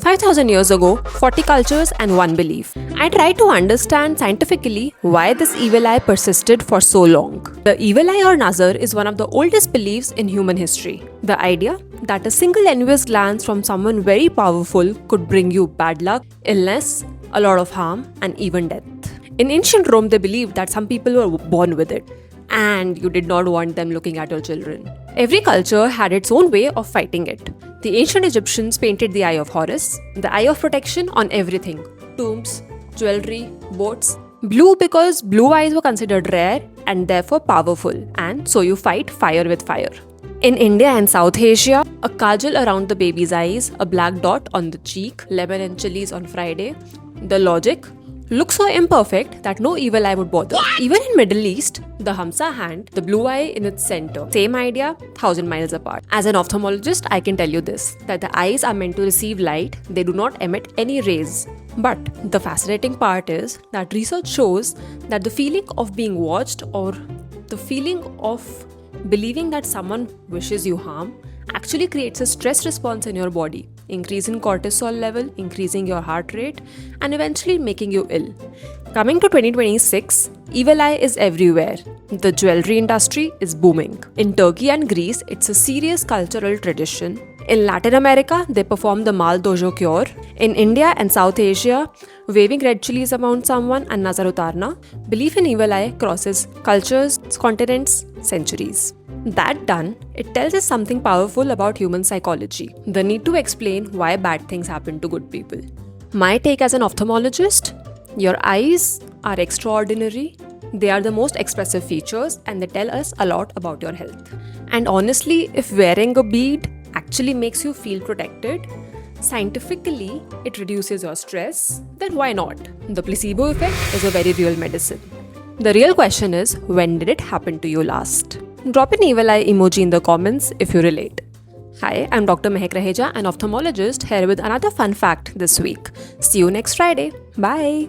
5,000 years ago, 40 cultures and one belief. I tried to understand scientifically why this evil eye persisted for so long. The evil eye or nazar is one of the oldest beliefs in human history. The idea that a single envious glance from someone very powerful could bring you bad luck, illness, a lot of harm, and even death. In ancient Rome, they believed that some people were born with it, and you did not want them looking at your children. Every culture had its own way of fighting it. The ancient Egyptians painted the eye of Horus, the eye of protection, on everything: tombs, jewelry, boats. Blue because blue eyes were considered rare and therefore powerful, and so you fight fire with fire. In India and South Asia, a kajal around the baby's eyes, a black dot on the cheek, lemon and chilies on Friday. The logic: look so imperfect that no evil eye would bother. Even in Middle East, the Hamsa hand, the blue eye in its center. Same idea, 1,000 miles apart. As an ophthalmologist, I can tell you this, that the eyes are meant to receive light, they do not emit any rays. But the fascinating part is that research shows that the feeling of being watched, or the feeling of believing that someone wishes you harm, actually creates a stress response in your body, increasing cortisol level, increasing your heart rate, and eventually making you ill. Coming to 2026, evil eye is everywhere. The jewelry industry is booming. In Turkey and Greece, it's a serious cultural tradition. In Latin America, they perform the Mal Dojo cure. In India and South Asia, waving red chilies around someone and nazar utarna, belief in evil eye crosses cultures, continents, centuries. That done, it tells us something powerful about human psychology, the need to explain why bad things happen to good people. My take as an ophthalmologist: your eyes are extraordinary. They are the most expressive features and they tell us a lot about your health. And honestly, if wearing a bead actually makes you feel protected, scientifically it reduces your stress, then why not? The placebo effect is a very real medicine. The real question is, when did it happen to you last? Drop an evil eye emoji in the comments if you relate. Hi, I'm Dr. Mehek Raheja, an ophthalmologist, here with another fun fact this week. See you next Friday. Bye.